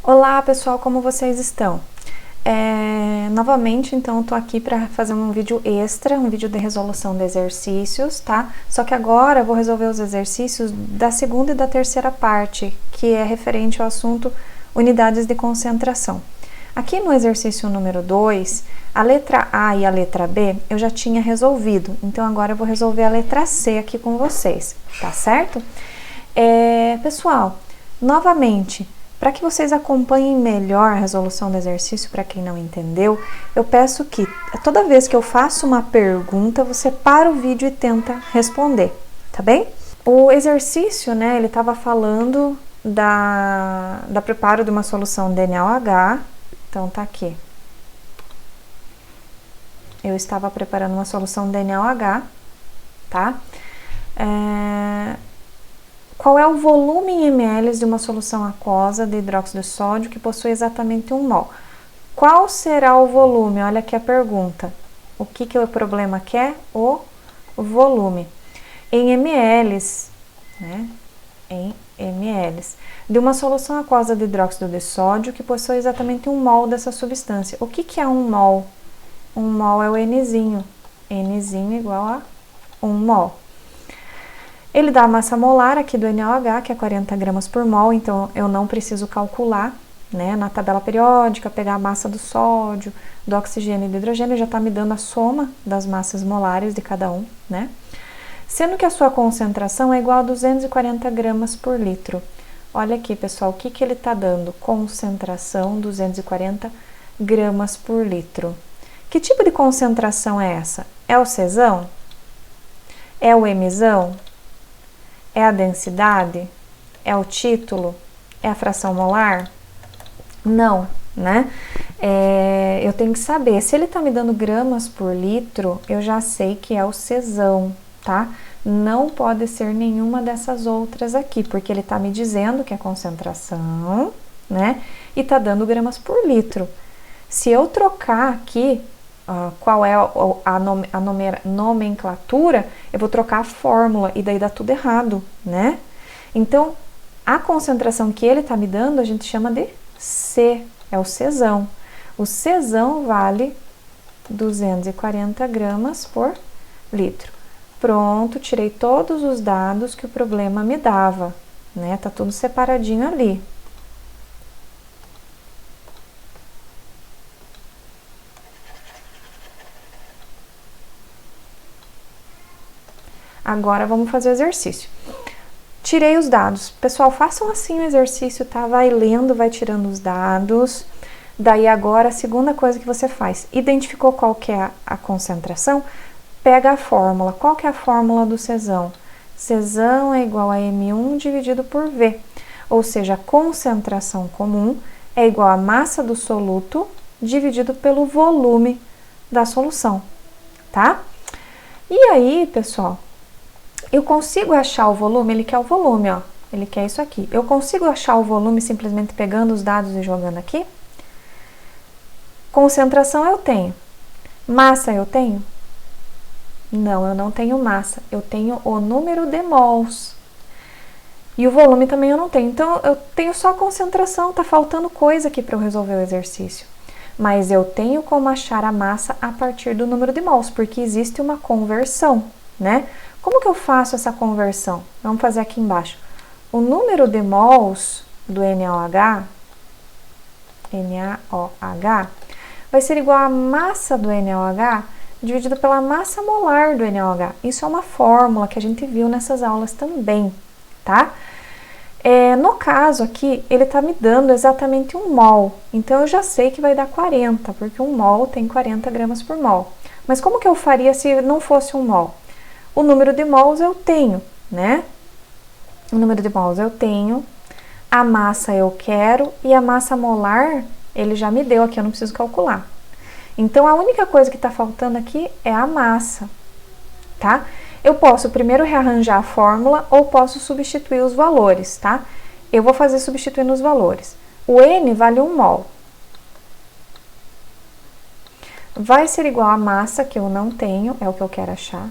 Olá pessoal, como vocês estão? Novamente, então, eu tô aqui para fazer um vídeo extra, um vídeo de resolução de exercícios, tá? Só que agora eu vou resolver os exercícios da segunda e da terceira parte, que é referente ao assunto unidades de concentração. Aqui no exercício número 2, a letra A e a letra B eu já tinha resolvido, então agora eu vou resolver a letra C aqui com vocês, tá certo? Pessoal, novamente, para que vocês acompanhem melhor a resolução do exercício, para quem não entendeu, eu peço que toda vez que eu faço uma pergunta, você para o vídeo e tenta responder, tá bem? O exercício, né, ele estava falando da preparo de uma solução DNAOH, então tá aqui. Eu estava preparando uma solução DNAOH, tá? Qual é o volume em ml de uma solução aquosa de hidróxido de sódio que possui exatamente 1 mol? Qual será o volume? Olha aqui a pergunta. O que o problema quer? O volume. Em ml, né? Em ml. De uma solução aquosa de hidróxido de sódio que possui exatamente 1 mol dessa substância. O que é 1 mol? 1 mol é o Nzinho. Nzinho igual a 1 mol. Ele dá a massa molar aqui do NaOH, que é 40 gramas por mol, então eu não preciso calcular, né, na tabela periódica, pegar a massa do sódio, do oxigênio e do hidrogênio, já está me dando a soma das massas molares de cada um, né? Sendo que a sua concentração é igual a 240 gramas por litro. Olha aqui, pessoal, o que ele está dando? Concentração 240 gramas por litro. Que tipo de concentração é essa? É o Czão? É o Mzão? É a densidade? É o título? É a fração molar? Não, né? Eu tenho que saber, se ele tá me dando gramas por litro, eu já sei que é o Czão, tá? Não pode ser nenhuma dessas outras aqui, porque ele tá me dizendo que é concentração, né? E tá dando gramas por litro. Se eu trocar aqui, qual é a nomenclatura, eu vou trocar a fórmula e daí dá tudo errado, né? Então, a concentração que ele tá me dando, a gente chama de C, é o Czão. O Czão vale 240 gramas por litro. Pronto, tirei todos os dados que o problema me dava, né? Tá tudo separadinho ali. Agora vamos fazer o exercício. Tirei os dados. Pessoal, façam assim o exercício, tá? Vai lendo, vai tirando os dados. Daí agora, a segunda coisa que você faz, identificou qual que é a concentração? Pega a fórmula. Qual que é a fórmula do Czão? Czão é igual a M1 dividido por V. Ou seja, a concentração comum é igual a massa do soluto dividido pelo volume da solução, tá? E aí, pessoal, eu consigo achar o volume? Ele quer o volume, ó. Ele quer isso aqui. Eu consigo achar o volume simplesmente pegando os dados e jogando aqui? Concentração eu tenho. Massa eu tenho? Não, eu não tenho massa. Eu tenho o número de mols. E o volume também eu não tenho. Então, eu tenho só concentração. Tá faltando coisa aqui para eu resolver o exercício. Mas eu tenho como achar a massa a partir do número de mols, porque existe uma conversão, né? Como que eu faço essa conversão? Vamos fazer aqui embaixo. O número de mols do NaOH vai ser igual a massa do NaOH dividido pela massa molar do NaOH. Isso é uma fórmula que a gente viu nessas aulas também, tá? No caso aqui, ele está me dando exatamente 1 mol. Então, eu já sei que vai dar 40, porque 1 mol tem 40 gramas por mol. Mas como que eu faria se não fosse 1 mol? O número de mols eu tenho, né? O número de mols eu tenho, a massa eu quero e a massa molar ele já me deu aqui, eu não preciso calcular. Então, a única coisa que está faltando aqui é a massa, tá? Eu posso primeiro rearranjar a fórmula ou posso substituir os valores, tá? Eu vou fazer substituindo os valores. O N vale 1 mol. Vai ser igual a massa, que eu não tenho, é o que eu quero achar,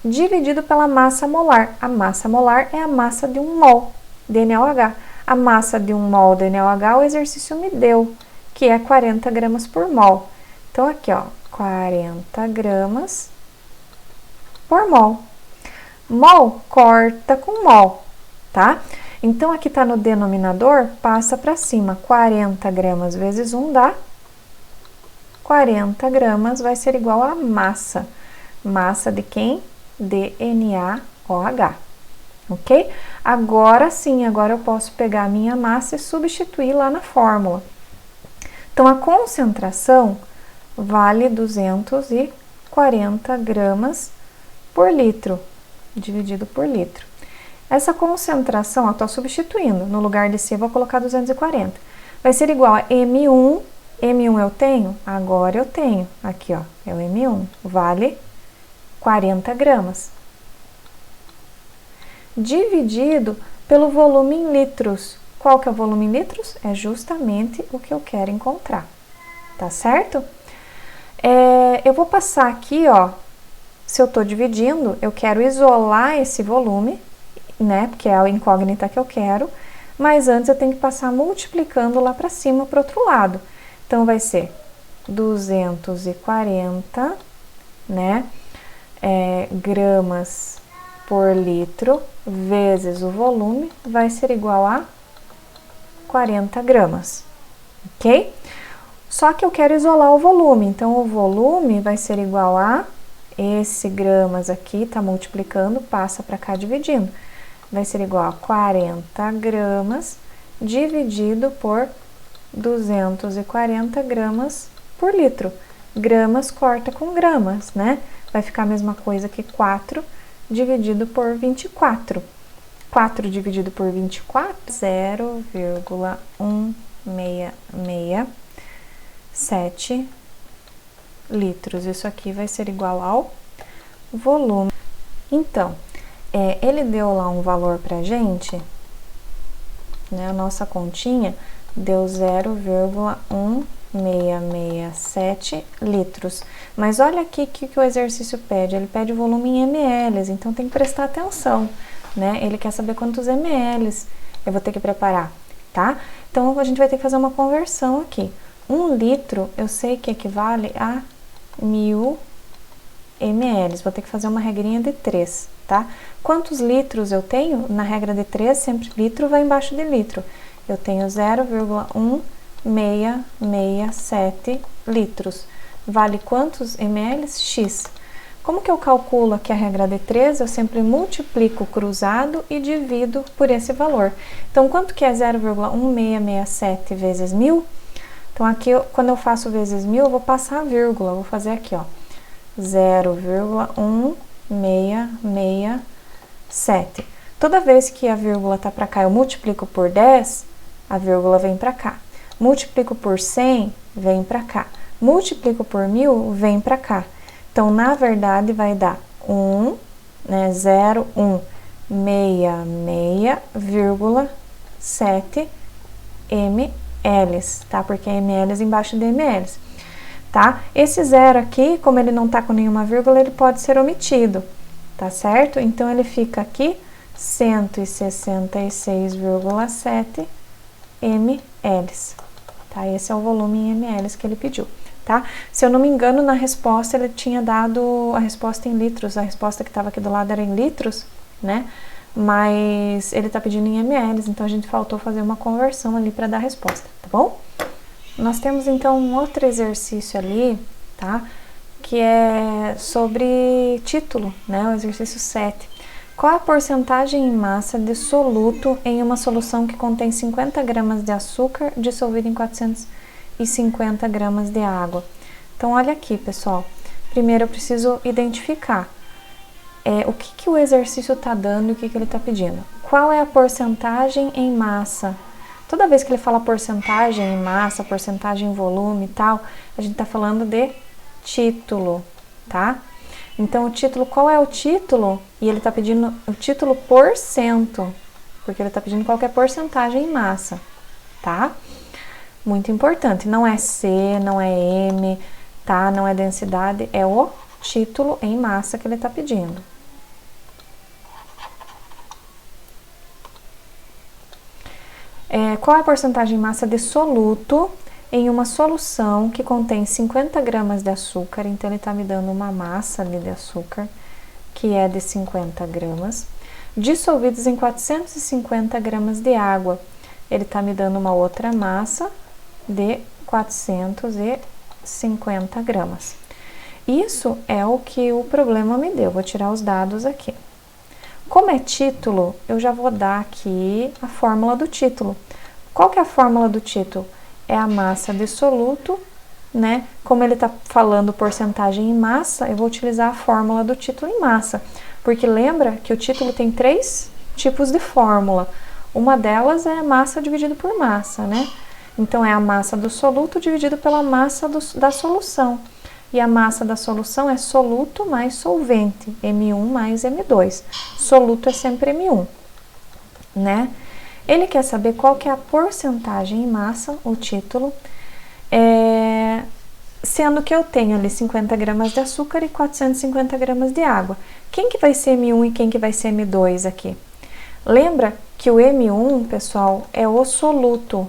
dividido pela massa molar. A massa molar é a massa de 1 mol de NaOH. A massa de 1 mol de NaOH o exercício me deu, que é 40 gramas por mol. Então, aqui, ó, 40 gramas por mol. Mol corta com mol, tá? Então, aqui tá no denominador, passa para cima. 40 gramas vezes 1 dá 40 gramas, vai ser igual a massa. Massa de quem? De NaOH, ok? Agora sim, agora eu posso pegar a minha massa e substituir lá na fórmula. Então, a concentração vale 240 gramas por litro, dividido por litro. Essa concentração, eu estou substituindo, no lugar de C, vou colocar 240. Vai ser igual a M1, M1 eu tenho? Agora eu tenho, aqui ó, é o M1, vale 40 gramas. Dividido pelo volume em litros. Qual que é o volume em litros? É justamente o que eu quero encontrar, tá certo? Eu vou passar aqui, ó, se eu estou dividindo, eu quero isolar esse volume, né, porque é a incógnita que eu quero, mas antes eu tenho que passar multiplicando lá para cima, para o outro lado. Então, vai ser 240, né, gramas por litro, vezes o volume, vai ser igual a 40 gramas, ok? Só que eu quero isolar o volume, então o volume vai ser igual a esse gramas aqui, tá multiplicando, passa para cá dividindo. Vai ser igual a 40 gramas dividido por 240 gramas por litro. Gramas corta com gramas, né? Vai ficar a mesma coisa que 4 dividido por 24. 4 dividido por 24, 0,166 litros. Isso aqui vai ser igual ao volume. Então, ele deu lá um valor pra gente, né? A nossa continha deu 0,1667 litros. Mas olha aqui que o exercício pede. Ele pede o volume em ml, então tem que prestar atenção, né? Ele quer saber quantos ml eu vou ter que preparar, tá? Então, a gente vai ter que fazer uma conversão aqui. 1 litro, eu sei que equivale a 1000 ml. Vou ter que fazer uma regrinha de 3, tá? Quantos litros eu tenho? Na regra de 3, sempre litro vai embaixo de litro. Eu tenho 0,1667 litros. Vale quantos ml? X. Como que eu calculo aqui a regra de 3? Eu sempre multiplico o cruzado e divido por esse valor. Então, quanto que é 0,1667 vezes 1000? Então, aqui, quando eu faço vezes 1000, eu vou passar a vírgula. Eu vou fazer aqui, ó, 0,1667. Toda vez que a vírgula tá para cá, eu multiplico por 10, a vírgula vem para cá. Multiplico por 100, vem para cá. Multiplico por 1000, vem para cá. Então, na verdade, vai dar 0,166,7 ml, tá? Porque é ml embaixo de ml, tá? Esse zero aqui, como ele não tá com nenhuma vírgula, ele pode ser omitido, tá certo? Então, ele fica aqui 166,7 ml, tá? Esse é o volume em ml que ele pediu, tá? Se eu não me engano, na resposta ele tinha dado a resposta em litros, a resposta que estava aqui do lado era em litros, né? Mas ele tá pedindo em ml, então a gente faltou fazer uma conversão ali para dar a resposta, tá bom? Nós temos então um outro exercício ali, tá? Que é sobre título, né? O exercício 7. Qual a porcentagem em massa de soluto em uma solução que contém 50 gramas de açúcar dissolvido em 450 gramas de água? Então, olha aqui, pessoal. Primeiro, eu preciso identificar o que o exercício está dando e o que ele está pedindo. Qual é a porcentagem em massa? Toda vez que ele fala porcentagem em massa, porcentagem em volume e tal, a gente está falando de título, tá? Então, o título, qual é o título? E ele está pedindo o título por cento, porque ele está pedindo qualquer porcentagem em massa, tá? Muito importante, não é C, não é M, tá? Não é densidade, é o título em massa que ele está pedindo. qual é a porcentagem de massa de soluto em uma solução que contém 50 gramas de açúcar? Então, ele está me dando uma massa ali de açúcar, que é de 50 gramas, dissolvidos em 450 gramas de água. Ele está me dando uma outra massa de 450 gramas. Isso é o que o problema me deu. Vou tirar os dados aqui. Como é título, eu já vou dar aqui a fórmula do título. Qual que é a fórmula do título? É a massa de soluto, né? Como ele está falando porcentagem em massa, eu vou utilizar a fórmula do título em massa. Porque lembra que o título tem 3 tipos de fórmula. Uma delas é massa dividido por massa, né? Então, é a massa do soluto dividido pela massa da solução. E a massa da solução é soluto mais solvente, M1 mais M2. Soluto é sempre M1, né? Ele quer saber qual que é a porcentagem em massa, o título, sendo que eu tenho ali 50 gramas de açúcar e 450 gramas de água. Quem que vai ser M1 e quem que vai ser M2 aqui? Lembra que o M1, pessoal, é o soluto,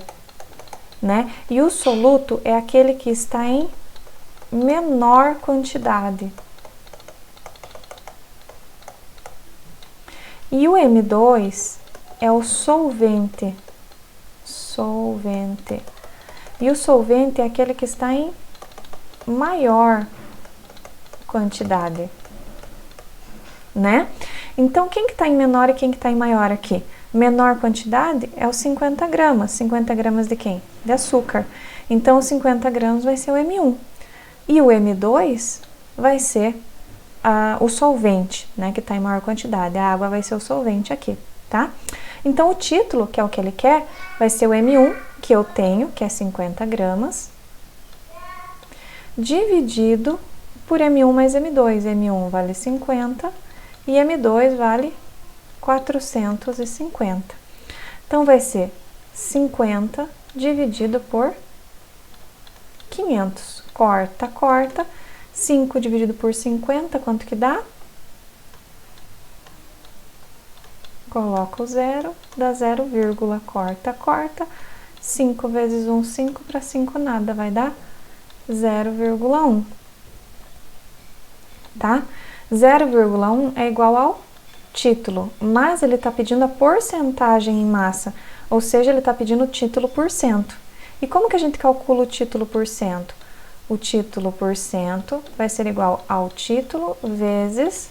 né? E o soluto é aquele que está em menor quantidade. E o M2 é o solvente. Solvente. E o solvente é aquele que está em maior quantidade, né? Então, quem que está em menor e quem que está em maior aqui? Menor quantidade é os 50 gramas. 50 gramas de quem? De açúcar. Então, os 50 gramas vai ser o M1. E o M2 vai ser o solvente, né, que está em maior quantidade. A água vai ser o solvente aqui, tá? Então, o título, que é o que ele quer, vai ser o M1, que eu tenho, que é 50 gramas, dividido por M1 mais M2. M1 vale 50 e M2 vale 450. Então, vai ser 50 dividido por 500. Corta, corta. 5 dividido por 50, quanto que dá? Coloca o zero, dá 0, corta, corta. 5 vezes 1, 5, para 5 nada, vai dar 0,1. Tá? 0,1 é igual ao título, mas ele está pedindo a porcentagem em massa, ou seja, ele está pedindo o título por cento. E como que a gente calcula o título por cento? O título por cento vai ser igual ao título vezes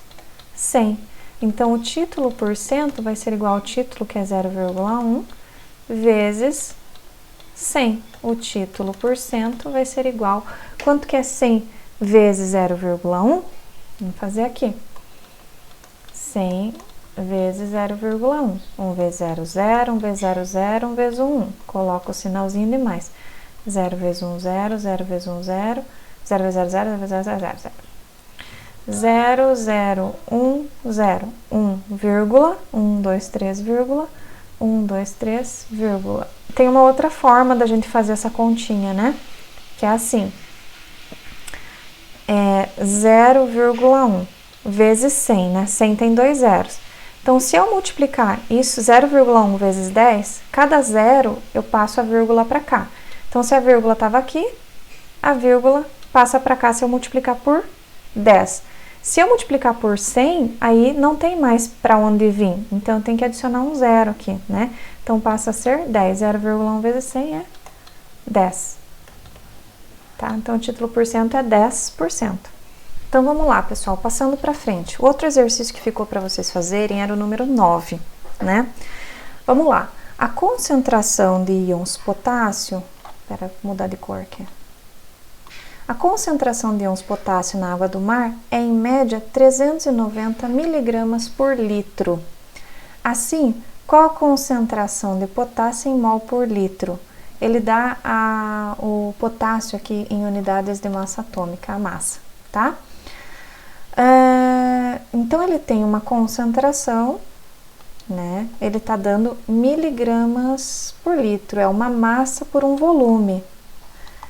100. Então, o título por cento vai ser igual ao título, que é 0,1, vezes 100. O título por cento vai ser igual... Quanto que é 100 vezes 0,1? Vamos fazer aqui. 100 vezes 0,1. 1 vezes 0, 0. 1 vezes 0, 0. 1 vezes 1, 1. Coloca o sinalzinho de mais. 0 vezes 1, 0, 0 vezes 1, 0, 0 vezes 0, 0, 0 vezes 0, 0, 0, 0. 0, 0, 1, 0, 1, vírgula, 1, 2, 3, vírgula, 1, 2, 3, vírgula. Tem uma outra forma da gente fazer essa continha, né? Que é assim. É 0,1 vezes 100, né? 100 tem 2 zeros. Então, se eu multiplicar isso, 0,1 vezes 10, cada zero eu passo a vírgula para cá. Então, se a vírgula estava aqui, a vírgula passa para cá se eu multiplicar por 10. Se eu multiplicar por 100, aí não tem mais para onde vir. Então, eu tenho que adicionar um zero aqui, né? Então, passa a ser 10. 0,1 vezes 100 é 10. Tá? Então, o título por cento é 10%. Então, vamos lá, pessoal. Passando para frente. O outro exercício que ficou para vocês fazerem era o número 9, né? Vamos lá. A concentração de íons potássio... Espera, mudar de cor aqui. A concentração de íons potássio na água do mar é, em média, 390 miligramas por litro. Assim, qual a concentração de potássio em mol por litro? Ele dá o potássio aqui em unidades de massa atômica, a massa, tá? Então, ele tem uma concentração, né? Ele está dando miligramas por litro, é uma massa por um volume.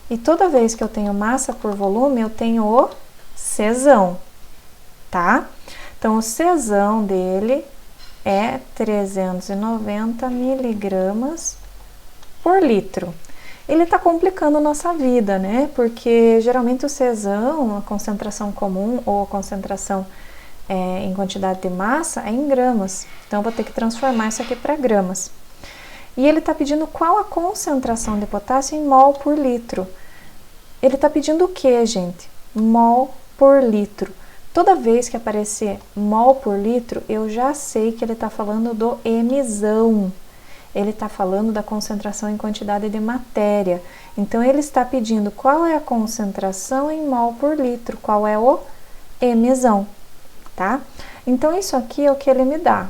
E toda vez que eu tenho massa por volume, eu tenho o Czão, tá? Então, o Czão dele é 390 miligramas por litro. Ele está complicando nossa vida, né? Porque geralmente o Czão, a concentração comum ou a concentração em quantidade de massa é em gramas. Então, eu vou ter que transformar isso aqui para gramas. E ele está pedindo qual a concentração de potássio em mol por litro. Ele está pedindo o que, gente? Mol por litro. Toda vez que aparecer mol por litro, eu já sei que ele está falando do Mzão. Ele está falando da concentração em quantidade de matéria. Então, ele está pedindo qual é a concentração em mol por litro, qual é o Mzão, tá? Então, isso aqui é o que ele me dá,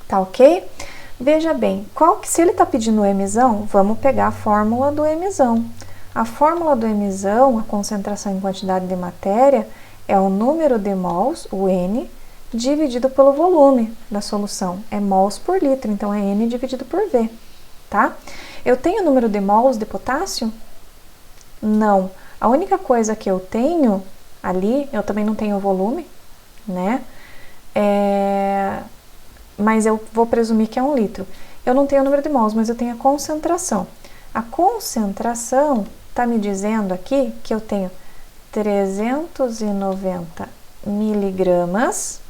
tá ok? Veja bem, se ele está pedindo o Mzão, vamos pegar a fórmula do Mzão. A fórmula do Mzão, a concentração em quantidade de matéria, é o número de mols, o N, dividido pelo volume da solução. É mols por litro, então é N dividido por V, tá? Eu tenho o número de mols de potássio? Não. A única coisa que eu tenho ali, eu também não tenho o volume, né? Mas eu vou presumir que é 1 litro. Eu não tenho o número de mols, mas eu tenho a concentração. A concentração está me dizendo aqui que eu tenho 390 miligramas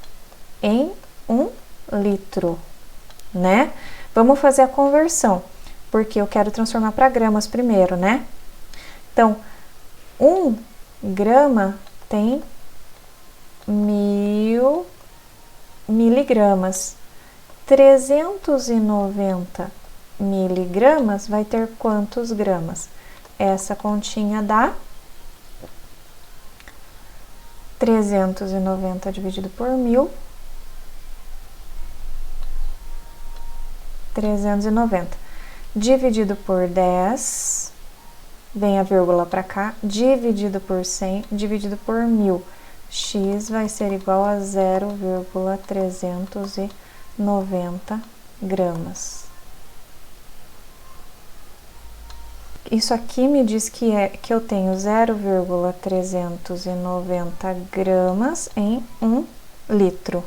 em 1 litro, né? Vamos fazer a conversão, porque eu quero transformar para gramas primeiro, né? Então, 1 grama tem 1000 miligramas. 390 miligramas vai ter quantos gramas? Essa continha dá 390 dividido por 1000, 390 dividido por 10, vem a vírgula para cá, dividido por 100, dividido por 1000. X vai ser igual a 0,390 gramas. Isso aqui me diz que eu tenho 0,390 gramas em 1 litro.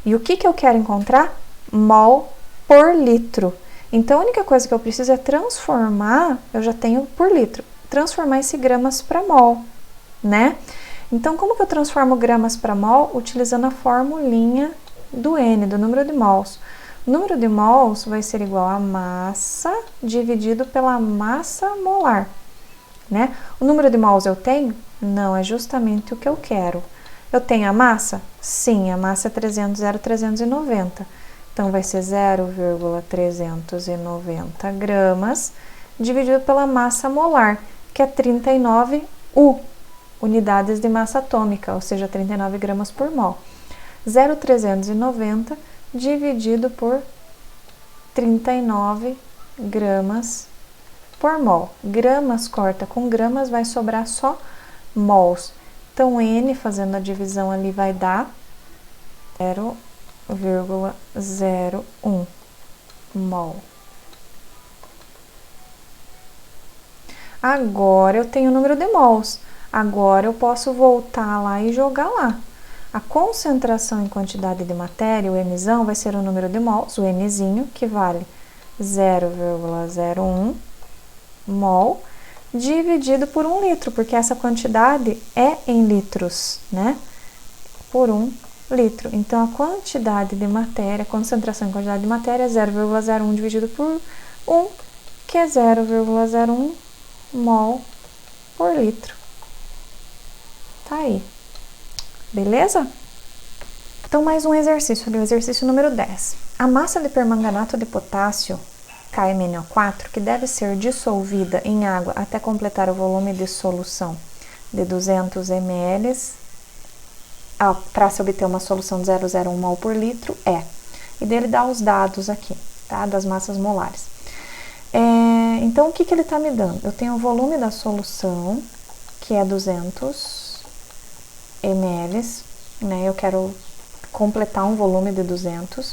E o que eu quero encontrar? Mol por litro. Então, a única coisa que eu preciso é transformar, eu já tenho por litro, transformar esse gramas para mol, né? Então, como que eu transformo gramas para mol? Utilizando a formulinha do N, do número de mols. O número de mols vai ser igual a massa dividido pela massa molar, né? O número de mols eu tenho? Não, é justamente o que eu quero. Eu tenho a massa? Sim, a massa é 0,390. Então, vai ser 0,390 gramas dividido pela massa molar, que é 39 unidades de massa atômica, ou seja, 39 gramas por mol. 0,390 dividido por 39 gramas por mol. Gramas corta com gramas, vai sobrar só mols. Então, N, fazendo a divisão ali, vai dar 0,01 mol. Agora eu tenho o número de mols. Agora eu posso voltar lá e jogar lá. A concentração em quantidade de matéria, o Mzão, vai ser o número de mols, o Nzinho, que vale 0,01 mol, dividido por 1 litro, porque essa quantidade é em litros, né? Por 1 litro. Então, a quantidade de matéria, a concentração em quantidade de matéria é 0,01 dividido por 1, que é 0,01 mol por litro. Tá aí. Beleza? Então, mais um exercício ali, o exercício número 10. A massa de permanganato de potássio, KMnO4, que deve ser dissolvida em água até completar o volume de solução de 200 ml, para se obter uma solução de 0,01 mol por litro, e dele dá os dados aqui, tá? Das massas molares. Então, o que ele está me dando? Eu tenho o volume da solução, que é 200 ml, né? Eu quero completar um volume de 200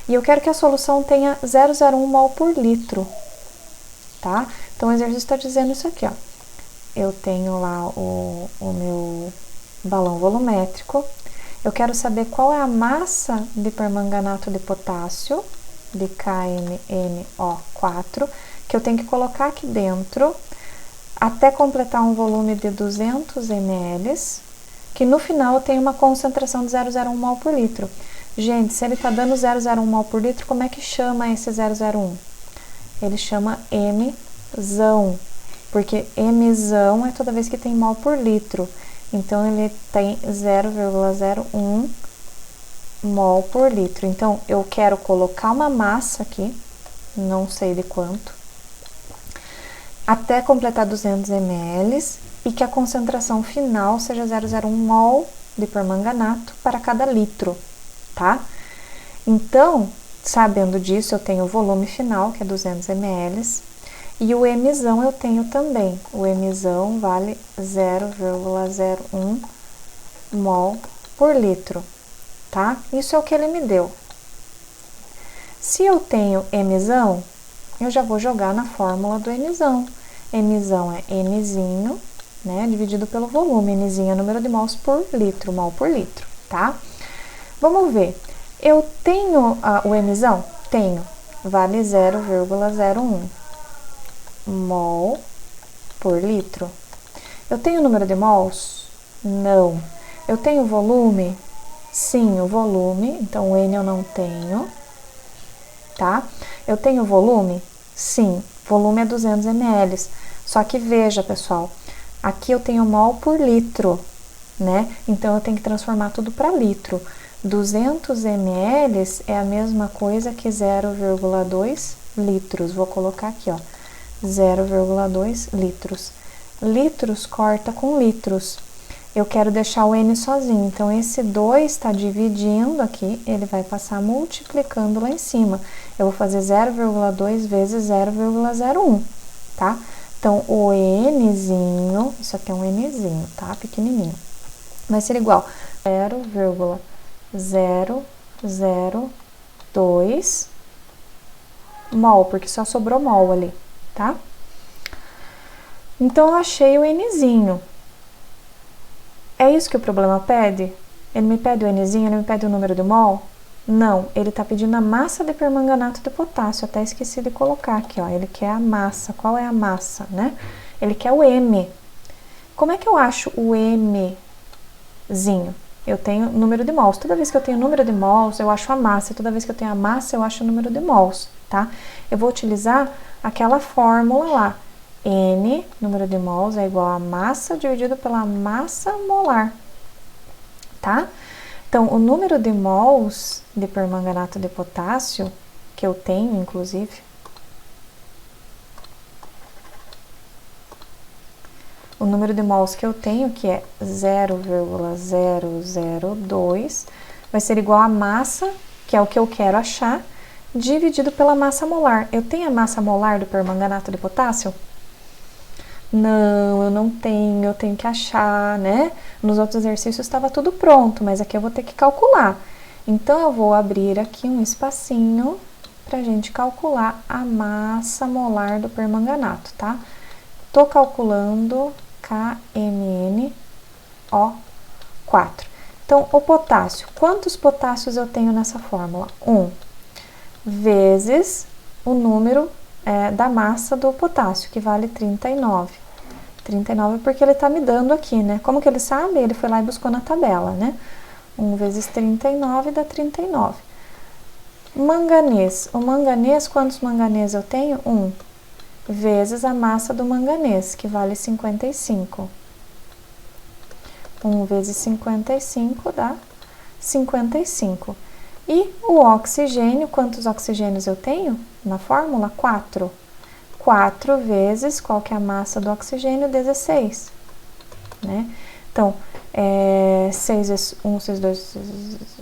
e eu quero que a solução tenha 0,01 mol por litro, tá? Então, o exercício está dizendo isso aqui, ó. Eu tenho lá o meu balão volumétrico, eu quero saber qual é a massa de permanganato de potássio, de KMNO4, que eu tenho que colocar aqui dentro até completar um volume de 200 ml, que no final tem uma concentração de 0,01 mol por litro. Gente, se ele está dando 0,01 mol por litro, como é que chama esse 0,01? Ele chama Mzão, porque Mzão é toda vez que tem mol por litro. Então, ele tem 0,01 mol por litro. Então, eu quero colocar uma massa aqui, não sei de quanto, até completar 200 ml e que a concentração final seja 0,01 mol de permanganato para cada litro, tá? Então, sabendo disso, eu tenho o volume final, que é 200 ml, e o Mzão eu tenho também. O Mzão vale 0,01 mol por litro, tá? Isso é o que ele me deu. Se eu tenho Mzão, eu já vou jogar na fórmula do Mzão. Mzão é Mzinho, né, dividido pelo volume. Nzinho é número de mols por litro, mol por litro, tá? Vamos ver. Eu tenho o Mzão? Tenho. Vale 0,01 mol por litro. Eu tenho o número de mols? Não. Eu tenho volume? Sim, o volume. Então, o N eu não tenho, tá? Eu tenho volume? Sim. Volume é 200 ml. Só que veja, pessoal, aqui eu tenho mol por litro, né? Então, eu tenho que transformar tudo para litro. 200 ml é a mesma coisa que 0,2 litros. Vou colocar aqui, ó, 0,2 litros. Litros corta com litros. Eu quero deixar o N sozinho, então esse 2 está dividindo aqui, ele vai passar multiplicando lá em cima. Eu vou fazer 0,2 vezes 0,01, tá? Então, o Nzinho, isso aqui é um Nzinho, tá? Pequenininho. Vai ser igual a 0,002 mol, porque só sobrou mol ali, tá? Então, eu achei o Nzinho. É isso que o problema pede? Ele me pede o Nzinho, ele me pede o número de mol? Não, ele está pedindo a massa de permanganato de potássio. Até esqueci de colocar aqui, ó. Ele quer a massa. Qual é a massa, né? Ele quer o M. Como é que eu acho o Mzinho? Eu tenho número de mols. Toda vez que eu tenho número de mols, eu acho a massa. E toda vez que eu tenho a massa, eu acho o número de mols, tá? Eu vou utilizar aquela fórmula lá. N, número de mols, é igual a massa dividido pela massa molar, tá? Então, o número de mols de permanganato de potássio, que eu tenho, inclusive, o número de mols que eu tenho, que é 0,002, vai ser igual a massa, que é o que eu quero achar, dividido pela massa molar. Eu tenho a massa molar do permanganato de potássio? Não, eu não tenho, eu tenho que achar, né? Nos outros exercícios estava tudo pronto, mas aqui eu vou ter que calcular. Então, eu vou abrir aqui um espacinho pra gente calcular a massa molar do permanganato, tá? Tô calculando KMNO4. Então, o potássio, quantos potássios eu tenho nessa fórmula? 1 vezes o número da massa do potássio, que vale 39. 39 porque ele está me dando aqui, né? Como que ele sabe? Ele foi lá e buscou na tabela, né? 1 vezes 39 dá 39. Manganês. O manganês, quantos manganês eu tenho? 1 vezes a massa do manganês, que vale 55. 1 vezes 55 dá 55. E o oxigênio, quantos oxigênios eu tenho na fórmula? 4. 4 vezes, qual que é a massa do oxigênio? 16, né? Então, 6 vezes 1, 6, 2,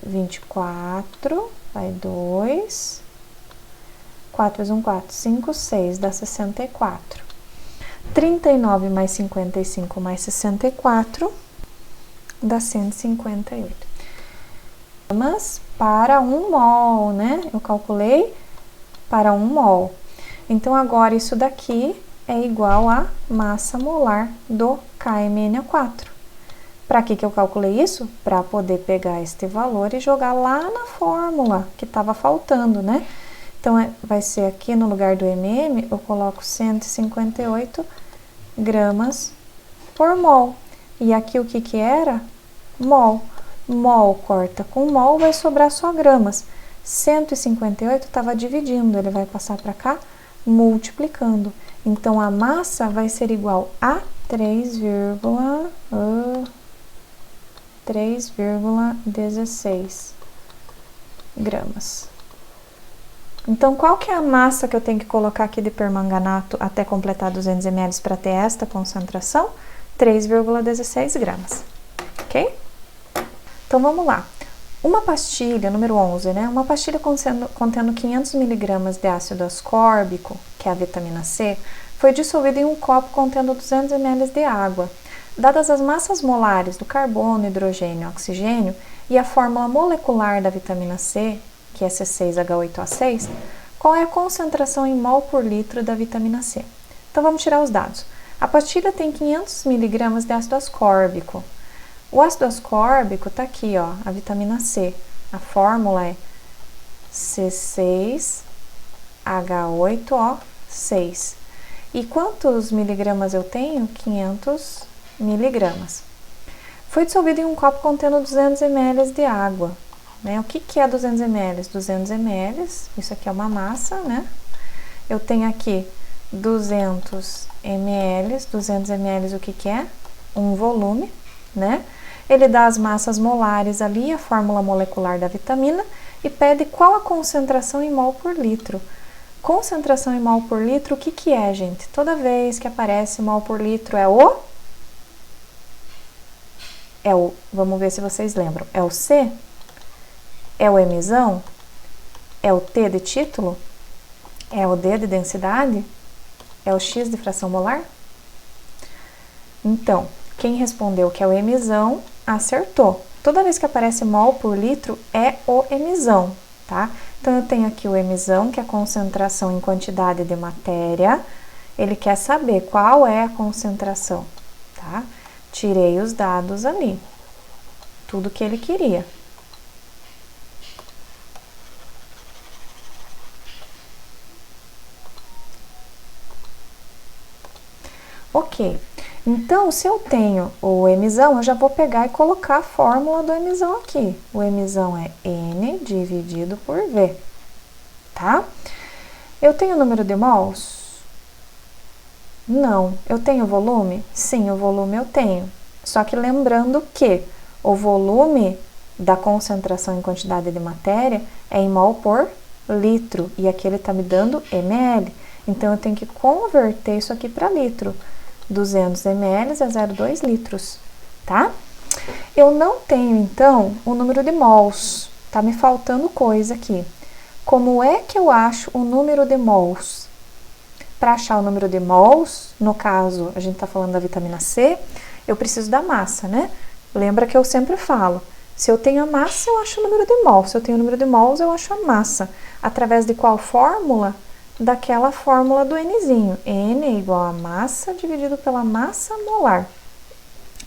24, vai 2. 4 vezes 1, 4, 5, 6, dá 64. 39 mais 55 mais 64, dá 158. Mas para 1 mol, né? Eu calculei para 1 mol. Então, agora isso daqui é igual a massa molar do KMNO4. Para que eu calculei isso? Para poder pegar este valor e jogar lá na fórmula que estava faltando, né? Então, Então, vai ser aqui no lugar do mm, eu coloco 158 gramas por mol. E aqui o que que era? Mol. Mol corta com mol, vai sobrar só gramas. 158 estava dividindo, ele vai passar para cá, multiplicando. Então, a massa vai ser igual a 3,16 gramas. Então, qual que é a massa que eu tenho que colocar aqui de permanganato até completar 200 ml para ter esta concentração? 3,16 gramas, ok? Então, vamos lá. Uma pastilha, número 11, né? Uma pastilha contendo 500 mg de ácido ascórbico, que é a vitamina C, foi dissolvida em um copo contendo 200 ml de água. Dadas as massas molares do carbono, hidrogênio e oxigênio e a fórmula molecular da vitamina C, que é C6H8O6, qual é a concentração em mol por litro da vitamina C? Então, vamos tirar os dados. A pastilha tem 500 mg de ácido ascórbico. O ácido ascórbico está aqui, ó, a vitamina C. A fórmula é C6H8O6. E quantos miligramas eu tenho? 500 miligramas. Foi dissolvido em um copo contendo 200 ml de água. Né? O que que é 200 ml? 200 ml, isso aqui é uma massa, né? Eu tenho aqui 200 ml, 200 ml o que que é? Um volume, né? Ele dá as massas molares ali, a fórmula molecular da vitamina e pede qual a concentração em mol por litro. Concentração em mol por litro, o que que é, gente? Toda vez que aparece mol por litro é o... Vamos ver se vocês lembram. É o C? É o Mzão? É o T de título? É o D de densidade? É o X de fração molar? Então, quem respondeu que é o Mzão, acertou. Toda vez que aparece mol por litro, é o Mzão, tá? Então, eu tenho aqui o Mzão, que é a concentração em quantidade de matéria. Ele quer saber qual é a concentração, tá? Tirei os dados ali. Tudo que ele queria. Ok, então se eu tenho o Mzão, eu já vou pegar e colocar a fórmula do Mzão aqui. O Mzão é N dividido por V, tá? Eu tenho o número de mols? Não. Eu tenho volume? Sim, o volume eu tenho. Só que lembrando que o volume da concentração em quantidade de matéria é em mol por litro. E aqui ele está me dando ml. Então, eu tenho que converter isso aqui para litro. 200 ml é 0,2 litros, tá? Eu não tenho, então, o número de mols. Tá me faltando coisa aqui. Como é que eu acho o número de mols? Para achar o número de mols, no caso, a gente está falando da vitamina C, eu preciso da massa, né? Lembra que eu sempre falo, se eu tenho a massa, eu acho o número de mols. Se eu tenho o número de mols, eu acho a massa. Através de qual fórmula? Daquela fórmula do Nzinho. N é igual a massa dividido pela massa molar,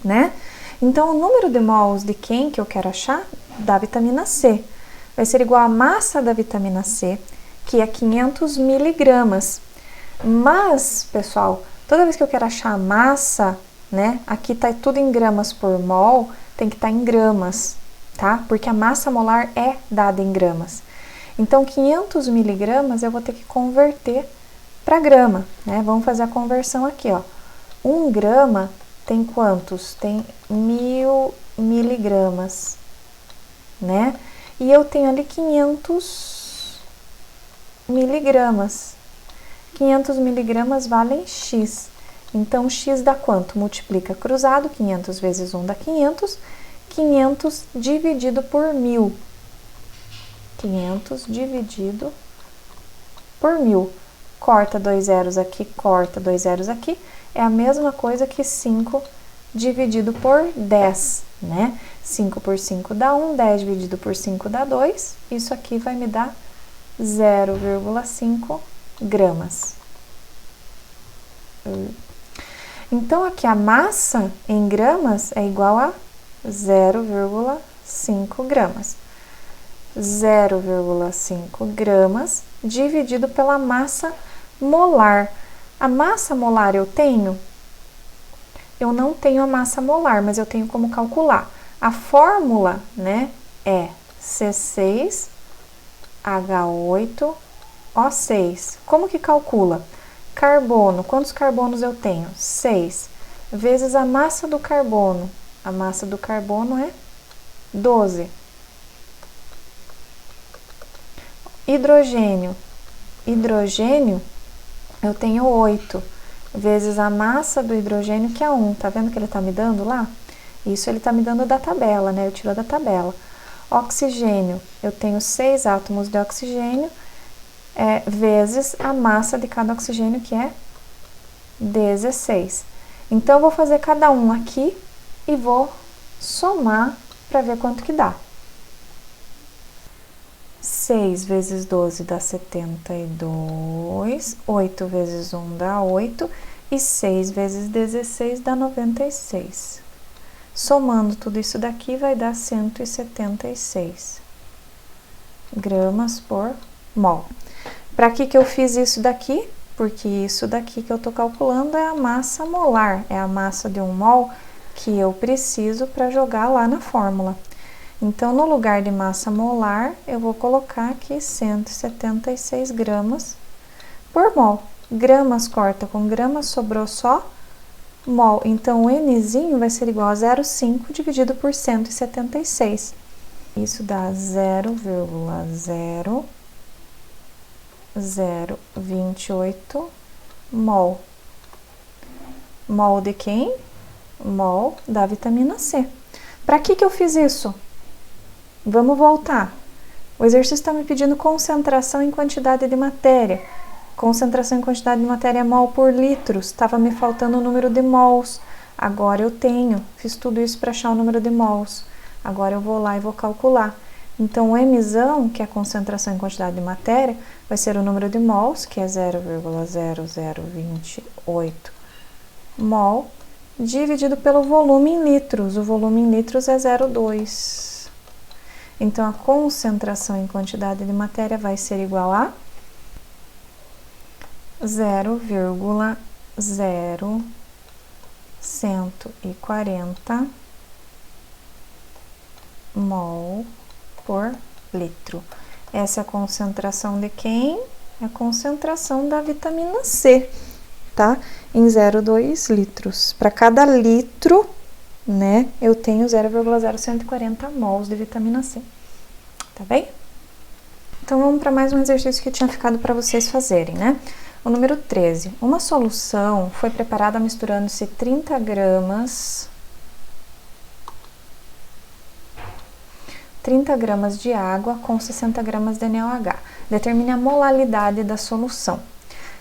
né? Então, o número de mols de quem que eu quero achar? Da vitamina C. Vai ser igual a massa da vitamina C, que é 500 miligramas. Mas, pessoal, toda vez que eu quero achar a massa, né? Aqui tá tudo em gramas por mol, tem que estar em gramas, tá? Porque a massa molar é dada em gramas. Então, 500 miligramas eu vou ter que converter para grama, né? Vamos fazer a conversão aqui, ó. 1 grama tem quantos? Tem 1000 miligramas, né? E eu tenho ali 500 miligramas. 500 miligramas valem X. Então, X dá quanto? Multiplica cruzado, 500 vezes 1 dá 500. 500 dividido por 1000. 500 dividido por 1000. Corta 2 zeros aqui, corta 2 zeros aqui. É a mesma coisa que 5 dividido por 10, né? 5 por 5 dá 1, 10 dividido por 5 dá 2. Isso aqui vai me dar 0,5 gramas. Então, aqui a massa em gramas é igual a 0,5 gramas. 0,5 gramas dividido pela massa molar. A massa molar eu tenho? Eu não tenho a massa molar, mas eu tenho como calcular. A fórmula, né, é C6H8O6. Como que calcula? Carbono, quantos carbonos eu tenho? 6, vezes a massa do carbono. A massa do carbono é 12. Hidrogênio. Hidrogênio, eu tenho 8, vezes a massa do hidrogênio, que é 1. Tá vendo que ele tá me dando lá? Isso ele tá me dando da tabela, né? Eu tiro da tabela. Oxigênio, eu tenho 6 átomos de oxigênio, vezes a massa de cada oxigênio, que é 16. Então, eu vou fazer cada um aqui e vou somar para ver quanto que dá. 6 vezes 12 dá 72, 8 vezes 1 dá 8 e 6 vezes 16 dá 96. Somando tudo isso daqui vai dar 176 gramas por mol. Para que eu fiz isso daqui? Porque isso daqui que eu estou calculando é a massa molar, é a massa de 1 mol que eu preciso para jogar lá na fórmula. Então, no lugar de massa molar, eu vou colocar aqui 176 gramas por mol. Gramas corta com gramas, sobrou só mol. Então, o Nzinho vai ser igual a 0,5 dividido por 176. Isso dá 0,0028 mol. Mol de quem? Mol da vitamina C. Para que eu fiz isso? Vamos voltar. O exercício está me pedindo concentração em quantidade de matéria. Concentração em quantidade de matéria é mol por litros. Estava me faltando o número de mols. Agora eu tenho. Fiz tudo isso para achar o número de mols. Agora eu vou lá e vou calcular. Então, o Mzão, que é a concentração em quantidade de matéria, vai ser o número de mols, que é 0,0028 mol, dividido pelo volume em litros. O volume em litros é 0,2. Então, a concentração em quantidade de matéria vai ser igual a 0,0140 mol por litro. Essa é a concentração de quem? É a concentração da vitamina C, tá? Em 0,2 litros. Para cada litro, né, eu tenho 0,0140 mols de vitamina C. Tá bem? Então, vamos para mais um exercício que eu tinha ficado para vocês fazerem, né? O número 13. Uma solução foi preparada misturando-se 30 gramas de água com 60 gramas de NaOH. Determine a molalidade da solução.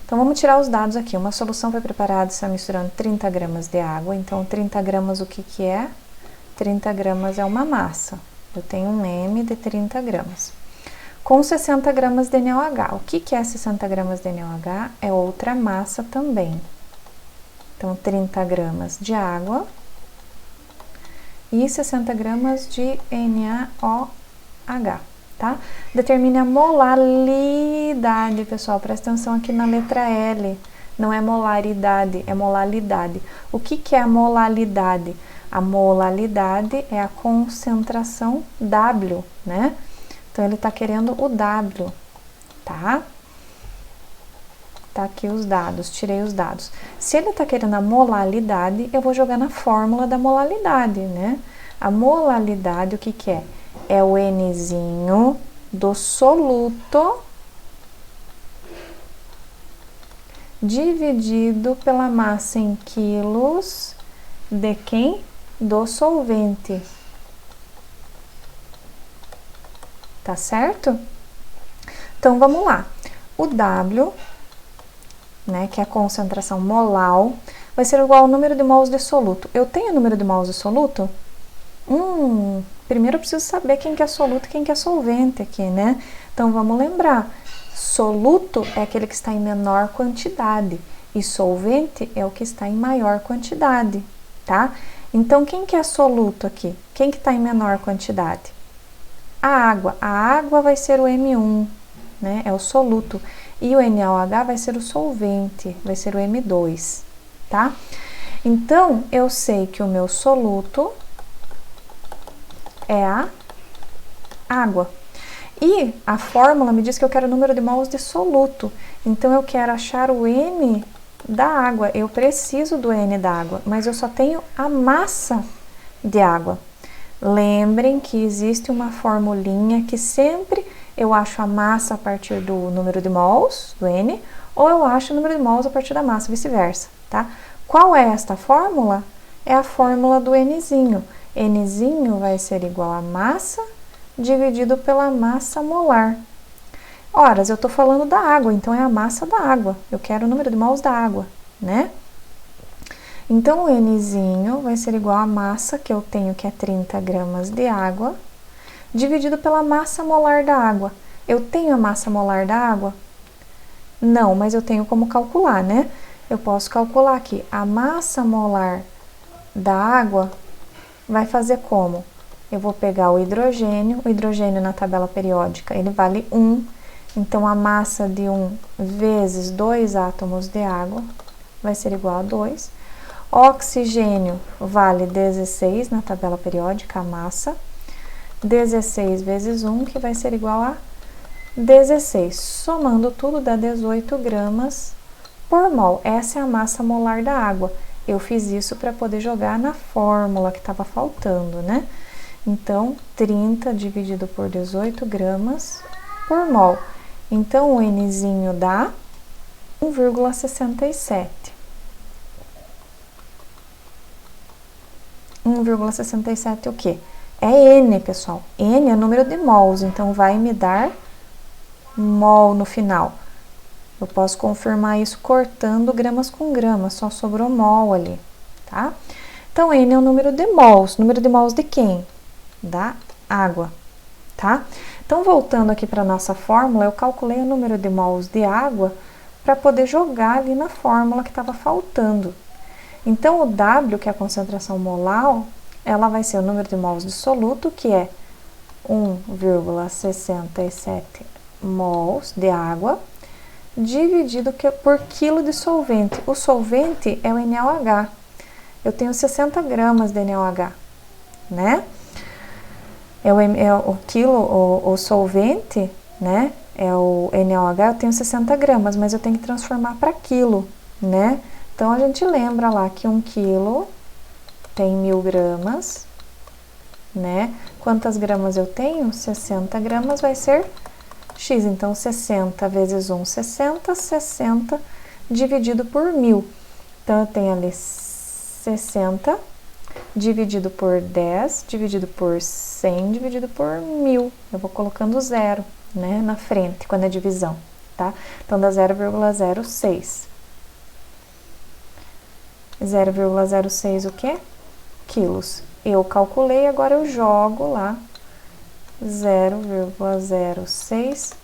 Então, vamos tirar os dados aqui. Uma solução foi preparada misturando 30 gramas de água. Então, 30 gramas o que é? 30 gramas é uma massa. Eu tenho um M de 30 gramas. Com 60 gramas de NaOH. O que é 60 gramas de NaOH? É outra massa também. Então, 30 gramas de água e 60 gramas de NaOH, tá? Determine a molalidade, pessoal. Presta atenção aqui na letra L. Não é molaridade, é molalidade. O que é a molalidade? A molalidade é a concentração W, né? Então, ele tá querendo o W, tá? Tá aqui os dados, tirei os dados. Se ele tá querendo a molalidade, eu vou jogar na fórmula da molalidade, né? A molalidade, o que é? É o Nzinho do soluto dividido pela massa em quilos de quem? Do solvente. Tá certo? Então, vamos lá. O W, né, que é a concentração molal, vai ser igual ao número de mols de soluto. Eu tenho o número de mols de soluto? Primeiro eu preciso saber quem que é soluto e quem que é solvente aqui, né? Então, vamos lembrar. Soluto é aquele que está em menor quantidade e solvente é o que está em maior quantidade, tá? Então, quem que é soluto aqui? Quem que está em menor quantidade? A água vai ser o M1, né? É o soluto. E o NaOH vai ser o solvente, vai ser o M2, tá? Então, eu sei que o meu soluto é a água. E a fórmula me diz que eu quero o número de mols de soluto. Então, eu quero achar o N da água. Eu preciso do N da água, mas eu só tenho a massa de água. Lembrem que existe uma formulinha que sempre eu acho a massa a partir do número de mols, do N, ou eu acho o número de mols a partir da massa, vice-versa, tá? Qual é esta fórmula? É a fórmula do Nzinho. Nzinho vai ser igual a massa dividido pela massa molar. Ora, eu estou falando da água, então é a massa da água. Eu quero o número de mols da água, né? Então, o Nzinho vai ser igual a massa que eu tenho, que é 30 gramas de água, dividido pela massa molar da água. Eu tenho a massa molar da água? Não, mas eu tenho como calcular, né? Eu posso calcular aqui. A massa molar da água vai fazer como? Eu vou pegar o hidrogênio na tabela periódica, ele vale 1. Então, a massa de 1 vezes 2 átomos de água vai ser igual a 2. Oxigênio vale 16 na tabela periódica, a massa. 16 vezes 1, que vai ser igual a 16. Somando tudo, dá 18 gramas por mol. Essa é a massa molar da água. Eu fiz isso para poder jogar na fórmula que estava faltando, né? Então, 30 dividido por 18 gramas por mol. Então, o Nzinho dá 1,67. 1,67 o quê? É N, pessoal. N é o número de mols, então vai me dar mol no final. Eu posso confirmar isso cortando gramas com gramas, só sobrou mol ali, tá? Então, N é o número de mols. Número de mols de quem? Da água, tá? Então, voltando aqui para a nossa fórmula, eu calculei o número de mols de água para poder jogar ali na fórmula que estava faltando. Então, o W, que é a concentração molar, ela vai ser o número de mols de soluto, que é 1,67 mols de água, dividido por quilo de solvente. O solvente é o NaOH. Eu tenho 60 gramas de NaOH, né? O solvente, né? É o NaOH, eu tenho 60 gramas, mas eu tenho que transformar para quilo, né? Então, a gente lembra lá que 1 quilo tem 1000 gramas, né? Quantas gramas eu tenho? 60 gramas vai ser X. Então, 60 vezes 1, 60. 60 dividido por 1000. Então, eu tenho ali 60 dividido por 10, dividido por 100, dividido por 1000. Eu vou colocando zero, né, na frente, quando é divisão, tá? Então, dá 0,06. 0,06 o quê? Quilos. Eu calculei, agora eu jogo lá 0,06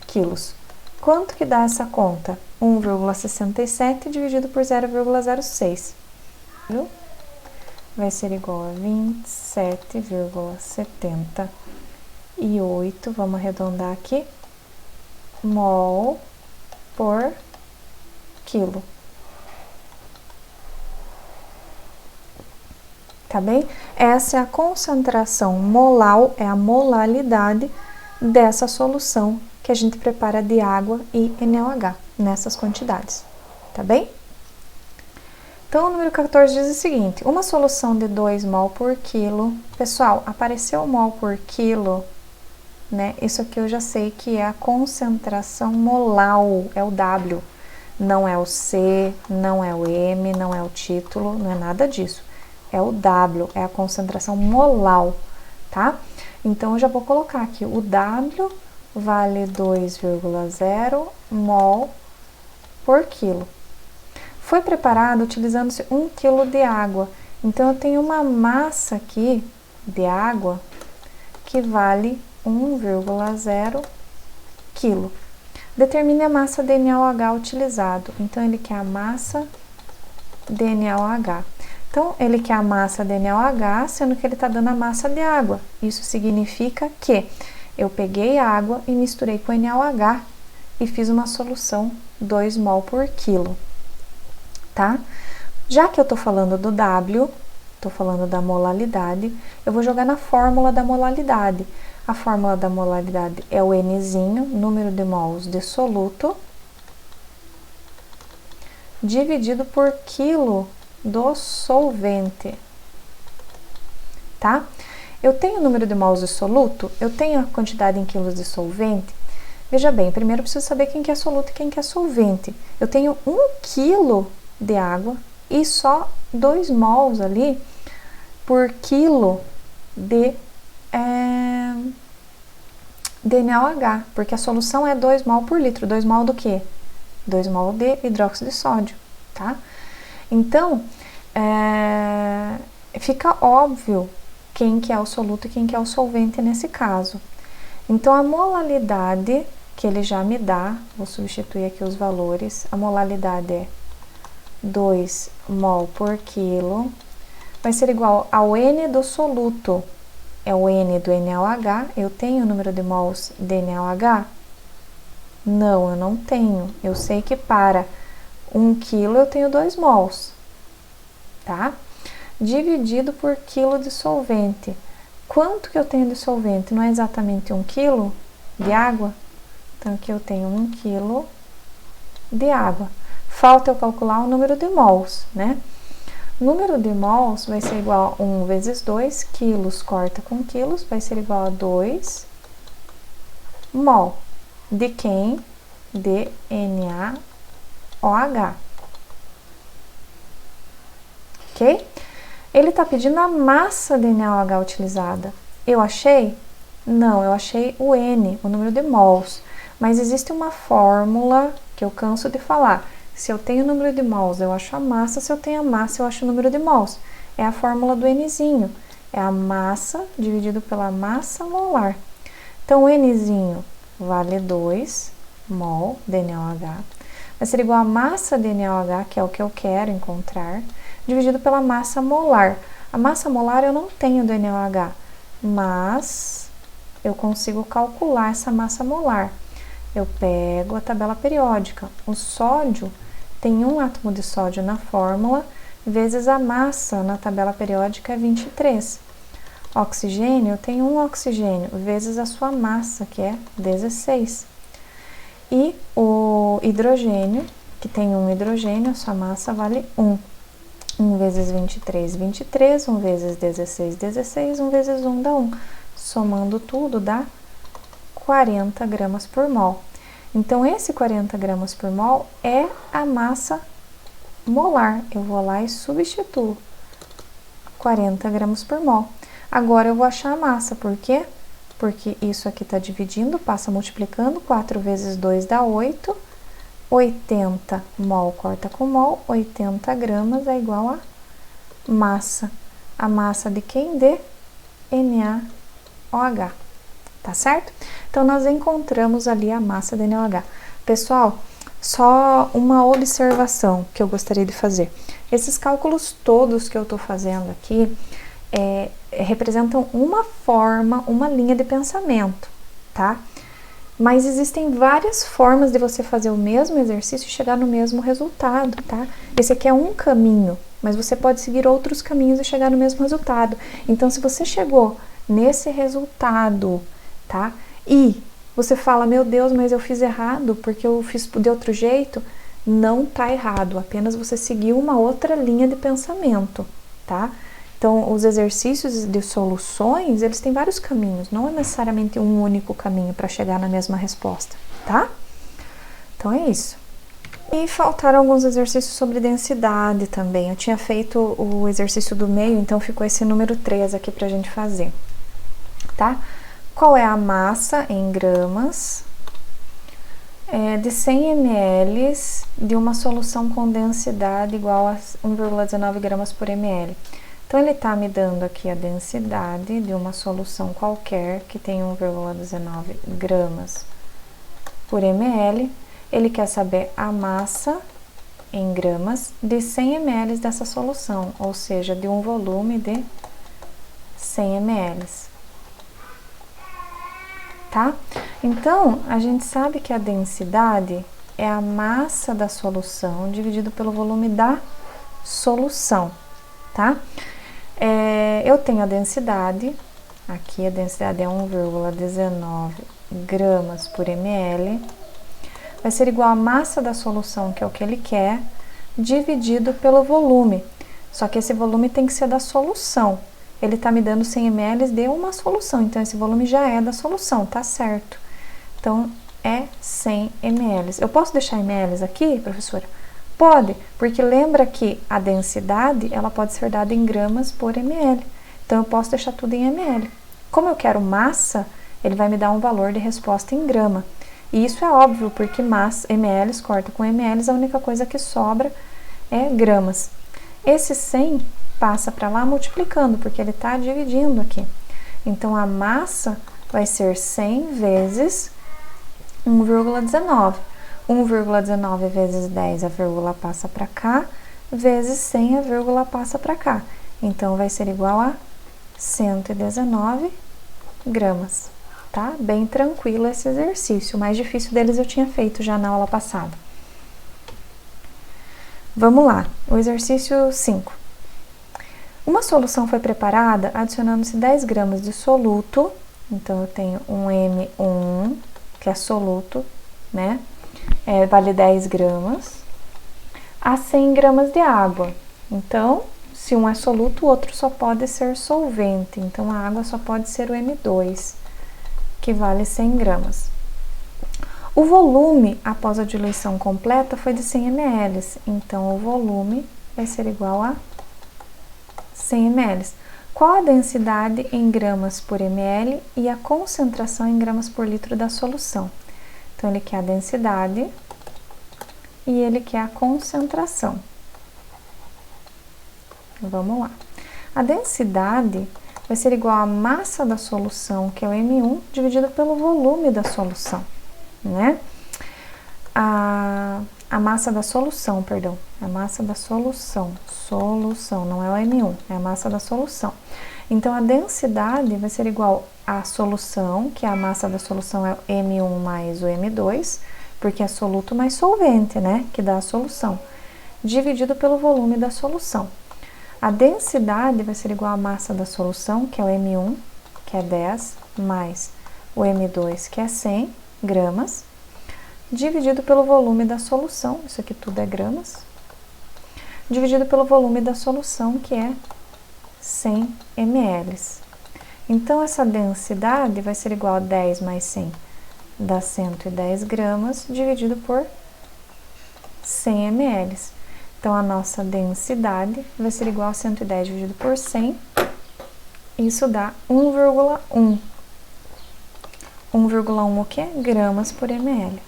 quilos. Quanto que dá essa conta? 1,67 dividido por 0,06. Vai ser igual a 27,78, vamos arredondar aqui, mol por quilo. Tá bem? Essa é a concentração molar, é a molaridade dessa solução que a gente prepara de água e NaOH, nessas quantidades, tá bem? Então, o número 14 diz o seguinte, uma solução de 2 mol por quilo, pessoal, apareceu mol por quilo, né? Isso aqui eu já sei que é a concentração molar, é o W, não é o C, não é o M, não é o título, não é nada disso. É o W, é a concentração molar, tá? Então, eu já vou colocar aqui, o W vale 2,0 mol por quilo. Foi preparado utilizando-se 1 kg de água. Então, eu tenho uma massa aqui de água que vale 1,0 kg. Determine a massa de NaOH utilizado. Então, ele quer a massa de NaOH. Então, ele quer a massa de NaOH, sendo que ele está dando a massa de água. Isso significa que eu peguei água e misturei com NaOH e fiz uma solução 2 mol por quilo, tá? Já que eu estou falando do W, estou falando da molalidade, eu vou jogar na fórmula da molalidade. A fórmula da molalidade é o Nzinho, número de mols de soluto, dividido por quilo do solvente, tá? Eu tenho o número de mols de soluto, eu tenho a quantidade em quilos de solvente. Veja bem, primeiro eu preciso saber quem que é soluto e quem que é solvente. Eu tenho 1 quilo de água e só 2 mols ali por quilo de NaOH, porque a solução é 2 mol por litro. 2 mol do quê? 2 mol de hidróxido de sódio, tá? Então, fica óbvio quem que é o soluto e quem que é o solvente nesse caso. Então, a molalidade que ele já me dá, vou substituir aqui os valores, a molalidade é 2 mol por quilo, vai ser igual ao N do soluto, é o N do NaOH. Eu tenho o número de mols de NaOH? Não, eu não tenho. Eu sei que para 1 quilo eu tenho 2 mols, tá? Dividido por quilo de solvente. Quanto que eu tenho de solvente? Não é exatamente 1 quilo de água? Então, aqui eu tenho 1 quilo de água. Falta eu calcular o número de mols, né? O número de mols vai ser igual a 1 vezes 2, quilos corta com quilos, vai ser igual a 2 mol. De quem? De NaOH. Ok? Ele está pedindo a massa de NaOH utilizada. Eu achei? Não, eu achei o N, o número de mols. Mas existe uma fórmula que eu canso de falar. Se eu tenho o número de mols, eu acho a massa. Se eu tenho a massa, eu acho o número de mols. É a fórmula do Nzinho. É a massa dividido pela massa molar. Então, o Nzinho vale 2 mol de NaOH. Vai ser igual a massa de NaOH, que é o que eu quero encontrar, dividido pela massa molar. A massa molar eu não tenho do NaOH, mas eu consigo calcular essa massa molar. Eu pego a tabela periódica. O sódio tem 1 átomo de sódio na fórmula, vezes a massa na tabela periódica é 23. Oxigênio tem 1 oxigênio, vezes a sua massa, que é 16. E o hidrogênio, que tem 1 hidrogênio, a sua massa vale 1. 1 vezes 23, 23. 1 vezes 16, 16. 1 vezes 1 dá 1. Somando tudo dá 40 gramas por mol. Então, esse 40 gramas por mol é a massa molar. Eu vou lá e substituo 40 gramas por mol. Agora, eu vou achar a massa. Por quê? Porque isso aqui está dividindo, passa multiplicando. 4 vezes 2 dá 8. 80 mol corta com mol. 80 gramas é igual a massa. A massa de quem? De NaOH. Tá certo? Então, nós encontramos ali a massa de NaOH. Pessoal, só uma observação que eu gostaria de fazer. Esses cálculos todos que eu tô fazendo aqui representam uma forma, uma linha de pensamento, tá? Mas existem várias formas de você fazer o mesmo exercício e chegar no mesmo resultado, tá? Esse aqui é um caminho, mas você pode seguir outros caminhos e chegar no mesmo resultado. Então, se você chegou nesse resultado, tá? E você fala, meu Deus, mas eu fiz errado porque eu fiz de outro jeito. Não tá errado, apenas você seguiu uma outra linha de pensamento, tá? Então, os exercícios de soluções, eles têm vários caminhos, não é necessariamente um único caminho para chegar na mesma resposta, tá? Então, é isso. E faltaram alguns exercícios sobre densidade também. Eu tinha feito o exercício do meio, então ficou esse número 3 aqui pra gente fazer, tá? Qual é a massa em gramas de 100 ml de uma solução com densidade igual a 1,19 gramas por ml? Então, ele está me dando aqui a densidade de uma solução qualquer que tem 1,19 gramas por ml. Ele quer saber a massa em gramas de 100 ml dessa solução, ou seja, de um volume de 100 ml. Tá? Então, a gente sabe que a densidade é a massa da solução dividido pelo volume da solução, tá? Eu tenho a densidade, aqui a densidade é 1,19 gramas por ml, vai ser igual à massa da solução, que é o que ele quer, dividido pelo volume. Só que esse volume tem que ser da solução. Ele tá me dando 100 ml de uma solução, então esse volume já é da solução, tá certo? Então, é 100 ml. Eu posso deixar ml aqui, professora? Pode, porque lembra que a densidade, ela pode ser dada em gramas por ml. Então, eu posso deixar tudo em ml. Como eu quero massa, ele vai me dar um valor de resposta em grama. E isso é óbvio, porque massa, ml corta com ml, a única coisa que sobra é gramas. Esse 100 passa para lá multiplicando, porque ele está dividindo aqui. Então, a massa vai ser 100 vezes 1,19. 1,19 vezes 10, a vírgula passa para cá, vezes 100, a vírgula passa para cá. Então, vai ser igual a 119 gramas, tá? Bem tranquilo esse exercício. O mais difícil deles eu tinha feito já na aula passada. Vamos lá, o exercício 5. Uma solução foi preparada adicionando-se 10 gramas de soluto, então eu tenho um M1, que é soluto, né? Vale 10 gramas, a 100 gramas de água. Então, se um é soluto, o outro só pode ser solvente. Então, a água só pode ser o M2, que vale 100 gramas. O volume, após a diluição completa, foi de 100 ml. Então, o volume vai ser igual a 100 ml. Qual a densidade em gramas por ml e a concentração em gramas por litro da solução? Então, ele quer a densidade e ele quer a concentração. Vamos lá. A densidade vai ser igual à massa da solução, que é o M1, dividido pelo volume da solução, né? A massa da solução, perdão. A massa da solução. Solução, não é o M1, é a massa da solução. Então, a densidade vai ser igual à solução, que a massa da solução é o M1 mais o M2, porque é soluto mais solvente, né? Que dá a solução, dividido pelo volume da solução. A densidade vai ser igual à massa da solução, que é o M1, que é 10, mais o M2, que é 100 gramas, dividido pelo volume da solução, isso aqui tudo é gramas, dividido pelo volume da solução, que é 100 ml. Então, essa densidade vai ser igual a 10 mais 100, dá 110 gramas, dividido por 100 ml. Então, a nossa densidade vai ser igual a 110 dividido por 100, isso dá 1,1. 1,1 o quê? Gramas por ml.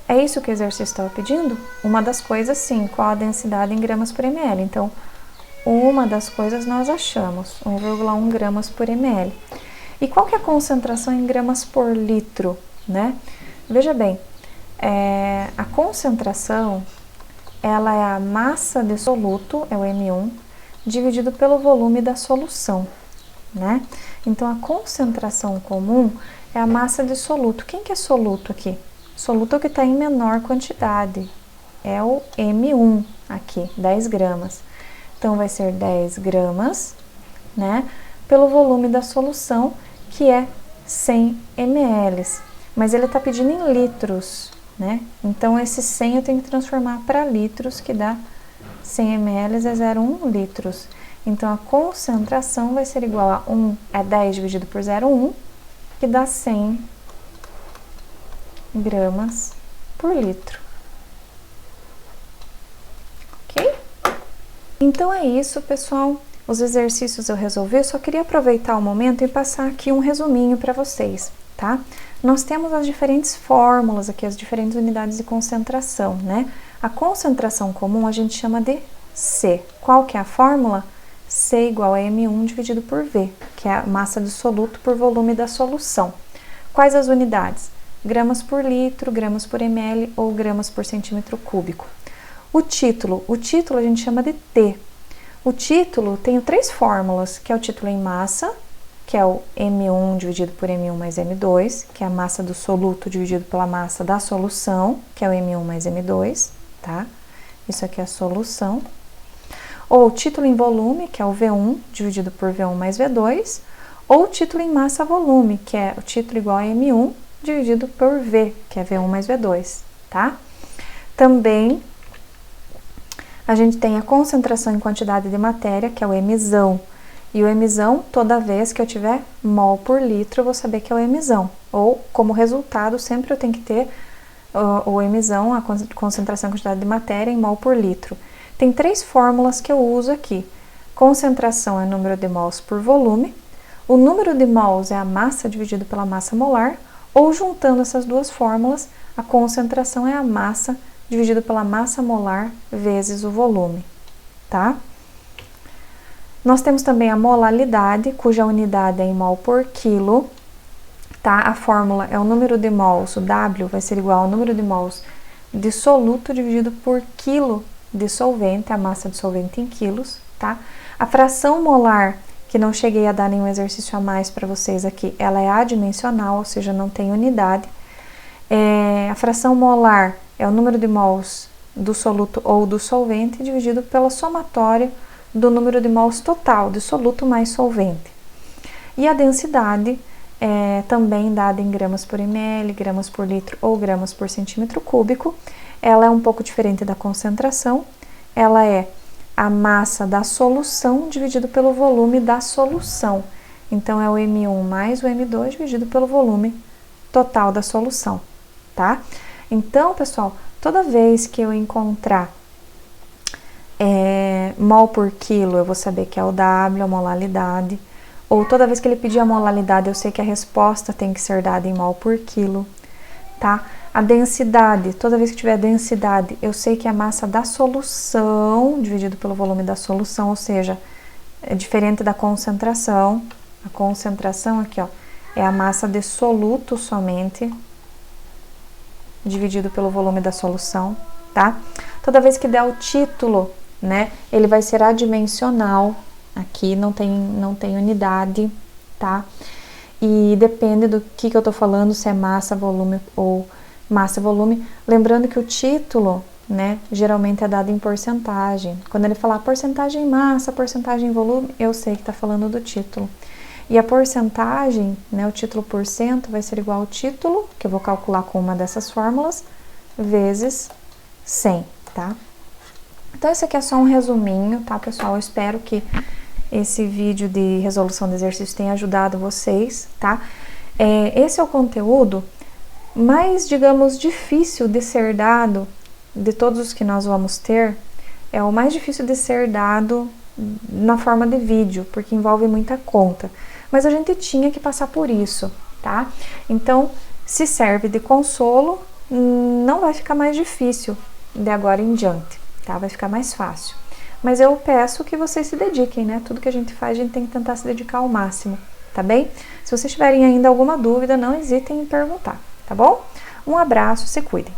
É isso que o exercício estava pedindo? Uma das coisas, sim, qual a densidade em gramas por ml. Então, uma das coisas nós achamos, 1,1 gramas por ml. E qual que é a concentração em gramas por litro, né? Veja bem, a concentração, ela é a massa de soluto, é o M1, dividido pelo volume da solução, né? Então, a concentração comum é a massa de soluto. Quem que é soluto aqui? Soluto é o que está em menor quantidade, é o M1 aqui, 10 gramas. Então, vai ser 10 gramas, né, pelo volume da solução, que é 100 ml. Mas ele está pedindo em litros, né? Então, esse 100 eu tenho que transformar para litros, que dá 100 ml é 0,1 litros. Então, a concentração vai ser igual a 10 dividido por 0,1, que dá 100 gramas por litro. Ok? Então, é isso, pessoal. Os exercícios eu resolvi. Eu só queria aproveitar o momento e passar aqui um resuminho para vocês, tá? Nós temos as diferentes fórmulas aqui, as diferentes unidades de concentração, né? A concentração comum a gente chama de C. Qual que é a fórmula? C igual a M1 dividido por V, que é a massa do soluto por volume da solução. Quais as unidades? gramas por litro, gramas por ml ou gramas por centímetro cúbico. O título a gente chama de T. O título tem 3 fórmulas, que é o título em massa, que é o M1 dividido por M1 mais M2, que é a massa do soluto dividido pela massa da solução, que é o M1 mais M2, tá? Isso aqui é a solução. Ou título em volume, que é o V1 dividido por V1 mais V2, ou título em massa-volume, que é o título igual a M1 dividido por V, que é V1 mais V2, tá? Também a gente tem a concentração em quantidade de matéria, que é o Mzão. E o Mzão, toda vez que eu tiver mol por litro, eu vou saber que é o Mzão. Ou, como resultado, sempre eu tenho que ter o Mzão, a concentração em quantidade de matéria em mol por litro. Tem 3 fórmulas que eu uso aqui. Concentração é número de mols por volume. O número de mols é a massa dividido pela massa molar. Ou, juntando essas 2 fórmulas, a concentração é a massa dividido pela massa molar vezes o volume, tá? Nós temos também a molalidade, cuja unidade é em mol por quilo, tá? A fórmula é o número de mols, o W vai ser igual ao número de mols de soluto dividido por quilo de solvente, a massa de solvente em quilos, tá? A fração molar, que não cheguei a dar nenhum exercício a mais para vocês aqui, ela é adimensional, ou seja, não tem unidade. A fração molar é o número de mols do soluto ou do solvente dividido pela somatória do número de mols total de soluto mais solvente. E a densidade é também dada em gramas por ml, gramas por litro ou gramas por centímetro cúbico. Ela é um pouco diferente da concentração. Ela é a massa da solução dividido pelo volume da solução. Então, é o M1 mais o M2 dividido pelo volume total da solução, tá? Então, pessoal, toda vez que eu encontrar mol por quilo, eu vou saber que é o W, a molalidade. Ou toda vez que ele pedir a molalidade, eu sei que a resposta tem que ser dada em mol por quilo, tá? A densidade, toda vez que tiver densidade, eu sei que é a massa da solução dividido pelo volume da solução, ou seja, é diferente da concentração. A concentração aqui, ó, é a massa de soluto somente dividido pelo volume da solução, tá? Toda vez que der o título, né, ele vai ser adimensional, aqui não tem unidade, tá? E depende do que eu tô falando, se é massa, volume ou massa, volume. Lembrando que o título, né, geralmente é dado em porcentagem. Quando ele falar porcentagem massa, porcentagem volume, eu sei que tá falando do título. E a porcentagem, né, o título por cento vai ser igual ao título, que eu vou calcular com uma dessas fórmulas, vezes 100, tá? Então, esse aqui é só um resuminho, tá, pessoal? Eu espero que esse vídeo de resolução de exercício tenha ajudado vocês, tá? Esse é o conteúdo mais, digamos, difícil de ser dado, de todos os que nós vamos ter, é o mais difícil de ser dado na forma de vídeo, porque envolve muita conta. Mas a gente tinha que passar por isso, tá? Então, se serve de consolo, não vai ficar mais difícil de agora em diante, tá? Vai ficar mais fácil. Mas eu peço que vocês se dediquem, né? Tudo que a gente faz, a gente tem que tentar se dedicar ao máximo, tá bem? Se vocês tiverem ainda alguma dúvida, não hesitem em perguntar, tá bom? Um abraço, se cuidem!